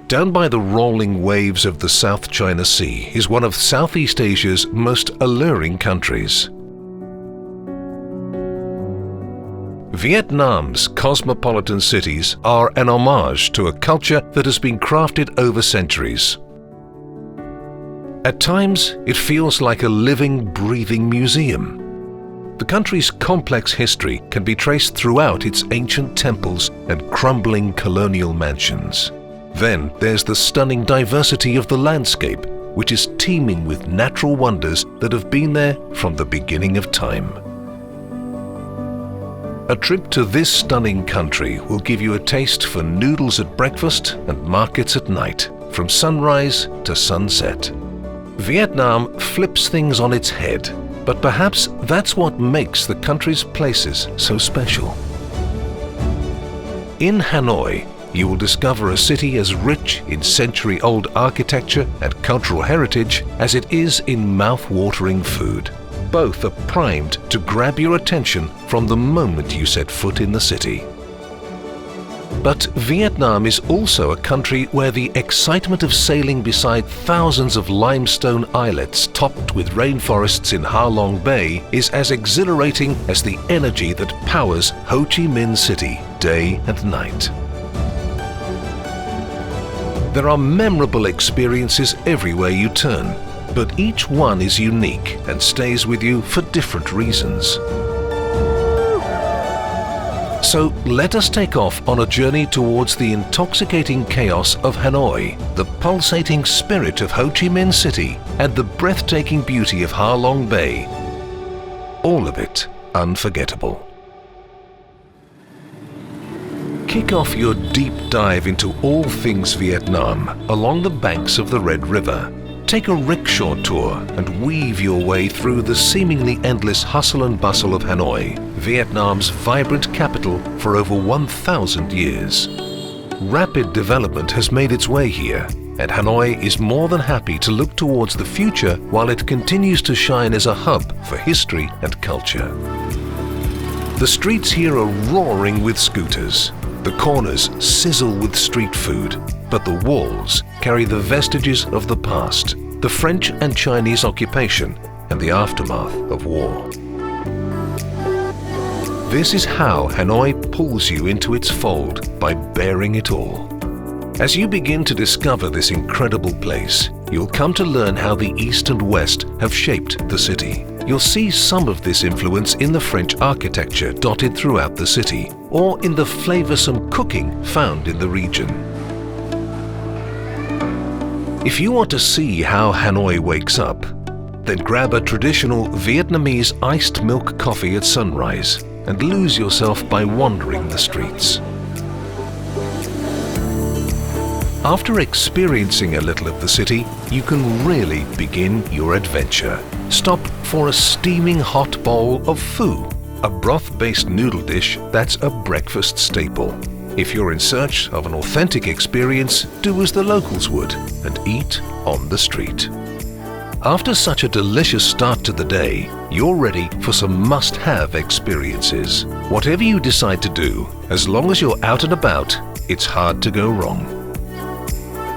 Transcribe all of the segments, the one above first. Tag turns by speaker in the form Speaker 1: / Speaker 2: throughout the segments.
Speaker 1: down by the rolling waves of the South China Sea, is one of Southeast Asia's most alluring countries. Vietnam's cosmopolitan cities are an homage to a culture that has been crafted over centuries. At times, it feels like a living, breathing museum. The country's complex history can be traced throughout its ancient temples and crumbling colonial mansions. Then there's the stunning diversity of the landscape, which is teeming with natural wonders that have been there from the beginning of time. A trip to this stunning country will give you a taste for noodles at breakfast and markets at night, from sunrise to sunset. Vietnam flips things on its head, but perhaps that's what makes the country's places so special. In Hanoi, you will discover a city as rich in century-old architecture and cultural heritage as it is in mouth-watering food. Both are primed to grab your attention from the moment you set foot in the city. But Vietnam is also a country where the excitement of sailing beside thousands of limestone islets topped with rainforests in Ha Long Bay is as exhilarating as the energy that powers Ho Chi Minh City day and night. There are memorable experiences everywhere you turn, but each one is unique and stays with you for different reasons. So let us take off on a journey towards the intoxicating chaos of Hanoi, the pulsating spirit of Ho Chi Minh City, and the breathtaking beauty of Ha Long Bay. All of it unforgettable. Kick off your deep dive into all things Vietnam along the banks of the Red River. Take a rickshaw tour and weave your way through the seemingly endless hustle and bustle of Hanoi, Vietnam's vibrant capital for over 1,000 years. Rapid development has made its way here, and Hanoi is more than happy to look towards the future while it continues to shine as a hub for history and culture. The streets here are roaring with scooters. The corners sizzle with street food, but the walls carry the vestiges of the past, the French and Chinese occupation, and the aftermath of war. This is how Hanoi pulls you into its fold by bearing it all. As you begin to discover this incredible place, you'll come to learn how the East and West have shaped the city. You'll see some of this influence in the French architecture dotted throughout the city, or in the flavoursome cooking found in the region. If you want to see how Hanoi wakes up, then grab a traditional Vietnamese iced milk coffee at sunrise and lose yourself by wandering the streets. After experiencing a little of the city, you can really begin your adventure. Stop for a steaming hot bowl of pho, a broth-based noodle dish that's a breakfast staple. If you're in search of an authentic experience, do as the locals would and eat on the street. After such a delicious start to the day, you're ready for some must-have experiences. Whatever you decide to do, as long as you're out and about, it's hard to go wrong.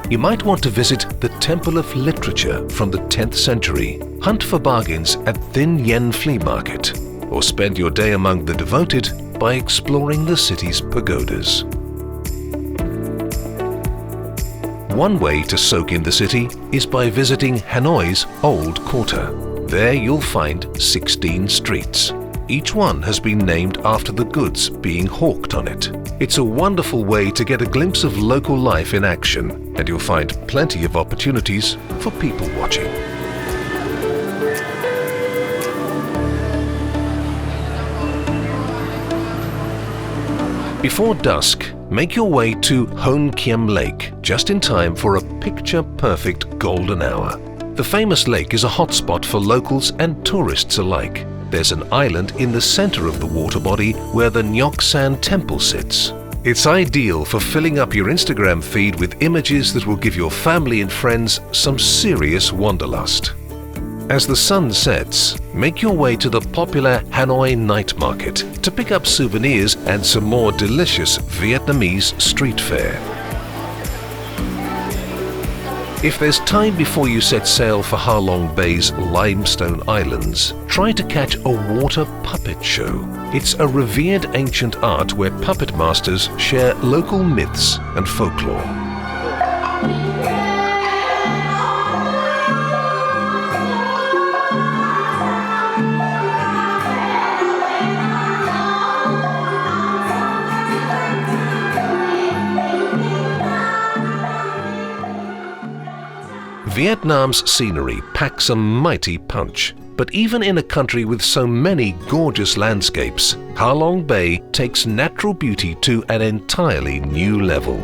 Speaker 1: You might want to visit the Temple of Literature from the 10th century, hunt for bargains at Thin Yen Flea Market, or spend your day among the devoted by exploring the city's pagodas. One way to soak in the city is by visiting Hanoi's Old Quarter. There you'll find 16 streets. Each one has been named after the goods being hawked on it. It's a wonderful way to get a glimpse of local life in action, and you'll find plenty of opportunities for people watching. Before dusk, make your way to Hon Kiem Lake just in time for a picture-perfect golden hour. The famous lake is a hotspot for locals and tourists alike. There's an island in the center of the water body where the Ngoc San Temple sits. It's ideal for filling up your Instagram feed with images that will give your family and friends some serious wanderlust. As the sun sets, make your way to the popular Hanoi night market to pick up souvenirs and some more delicious Vietnamese street fare. If there's time before you set sail for Ha Long Bay's limestone islands, try to catch a water puppet show. It's a revered ancient art where puppet masters share local myths and folklore. Vietnam's scenery packs a mighty punch, but even in a country with so many gorgeous landscapes, Ha Long Bay takes natural beauty to an entirely new level.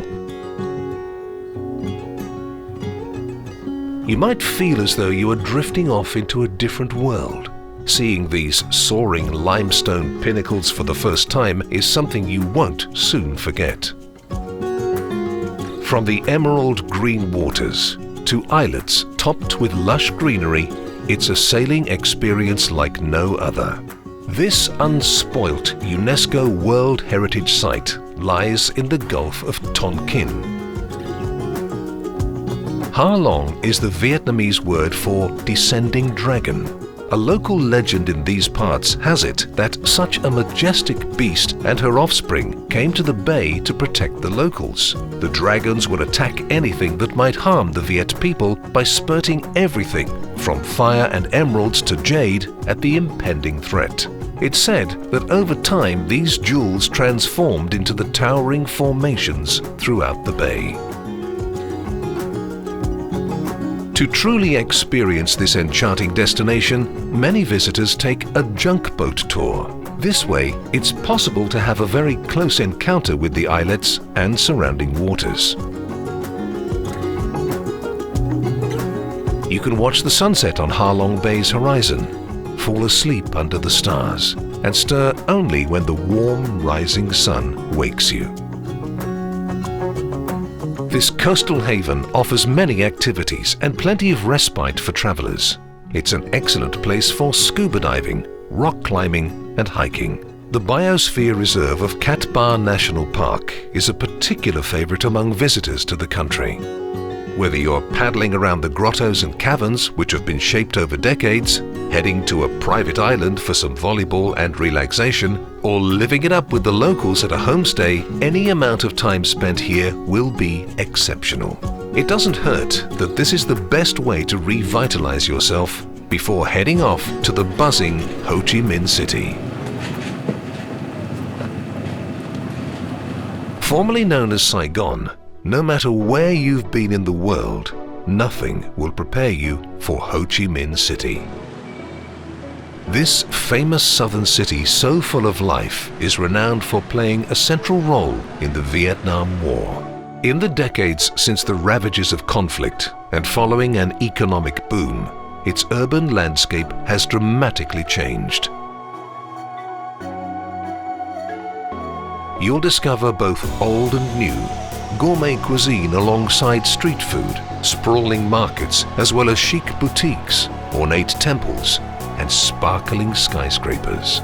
Speaker 1: You might feel as though you are drifting off into a different world. Seeing these soaring limestone pinnacles for the first time is something you won't soon forget. From the emerald green waters to islets topped with lush greenery, it's a sailing experience like no other. This unspoilt UNESCO World Heritage Site lies in the Gulf of Tonkin. Ha Long is the Vietnamese word for descending dragon. A local legend in these parts has it that such a majestic beast and her offspring came to the bay to protect the locals. The dragons would attack anything that might harm the Viet people by spurting everything from fire and emeralds to jade at the impending threat. It's said that over time these jewels transformed into the towering formations throughout the bay. To truly experience this enchanting destination, many visitors take a junk boat tour. This way, it's possible to have a very close encounter with the islets and surrounding waters. You can watch the sunset on Ha Long Bay's horizon, fall asleep under the stars, and stir only when the warm rising sun wakes you. This coastal haven offers many activities and plenty of respite for travelers. It's an excellent place for scuba diving, rock climbing and hiking. The Biosphere Reserve of Cat Ba National Park is a particular favorite among visitors to the country. Whether you're paddling around the grottos and caverns which have been shaped over decades, heading to a private island for some volleyball and relaxation, or living it up with the locals at a homestay, any amount of time spent here will be exceptional. It doesn't hurt that this is the best way to revitalize yourself before heading off to the buzzing Ho Chi Minh City. Formerly known as Saigon, no matter where you've been in the world, nothing will prepare you for Ho Chi Minh City. This famous southern city, so full of life, is renowned for playing a central role in the Vietnam War. In the decades since the ravages of conflict and following an economic boom, its urban landscape has dramatically changed. You'll discover both old and new, gourmet cuisine alongside street food, sprawling markets, as well as chic boutiques, ornate temples, and sparkling skyscrapers.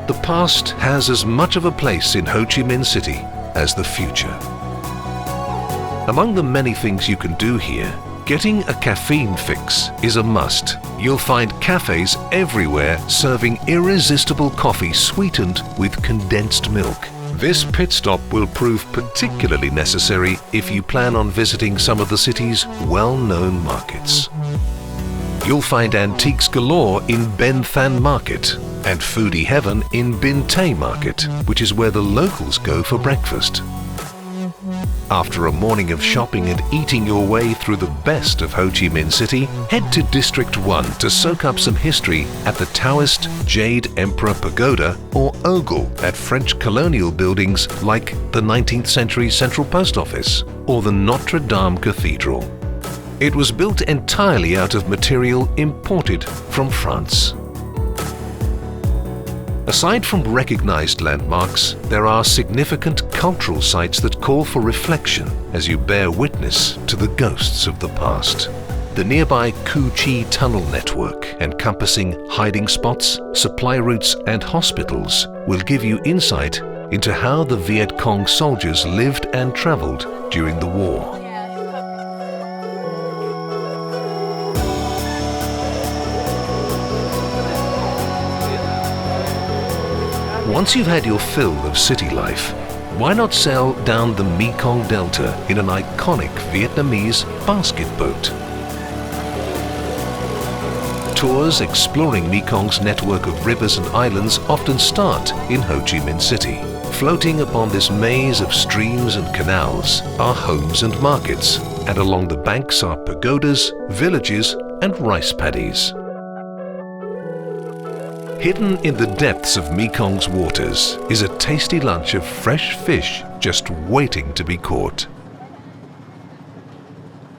Speaker 1: The past has as much of a place in Ho Chi Minh City as the future. Among the many things you can do here, getting a caffeine fix is a must. You'll find cafes everywhere serving irresistible coffee sweetened with condensed milk. This pit stop will prove particularly necessary if you plan on visiting some of the city's well-known markets. You'll find antiques galore in Ben Thanh Market and foodie heaven in Bin Tay Market, which is where the locals go for breakfast. After a morning of shopping and eating your way through the best of Ho Chi Minh City, head to District 1 to soak up some history at the Taoist Jade Emperor Pagoda or ogle at French colonial buildings like the 19th century Central Post Office or the Notre Dame Cathedral. It was built entirely out of material imported from France. Aside from recognized landmarks, there are significant cultural sites that call for reflection as you bear witness to the ghosts of the past. The nearby Cu Chi tunnel network, encompassing hiding spots, supply routes and hospitals, will give you insight into how the Viet Cong soldiers lived and traveled during the war. Once you've had your fill of city life, why not sail down the Mekong Delta in an iconic Vietnamese basket boat? Tours exploring Mekong's network of rivers and islands often start in Ho Chi Minh City. Floating upon this maze of streams and canals are homes and markets, and along the banks are pagodas, villages and rice paddies. Hidden in the depths of Mekong's waters is a tasty lunch of fresh fish just waiting to be caught.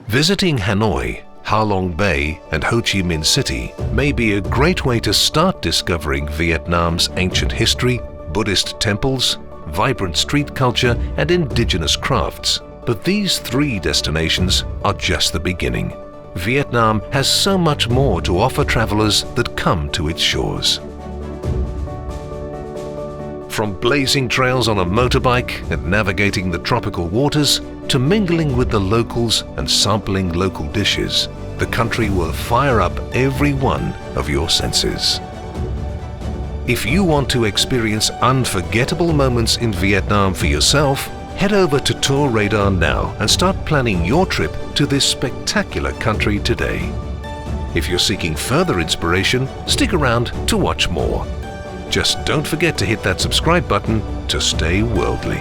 Speaker 1: Visiting Hanoi, Ha Long Bay and Ho Chi Minh City may be a great way to start discovering Vietnam's ancient history, Buddhist temples, vibrant street culture and indigenous crafts. But these 3 destinations are just the beginning. Vietnam has so much more to offer travelers that come to its shores. From blazing trails on a motorbike and navigating the tropical waters to mingling with the locals and sampling local dishes, the country will fire up every one of your senses. If you want to experience unforgettable moments in Vietnam for yourself, head over to TourRadar now and start planning your trip to this spectacular country today. If you're seeking further inspiration, stick around to watch more. Just don't forget to hit that subscribe button to stay worldly.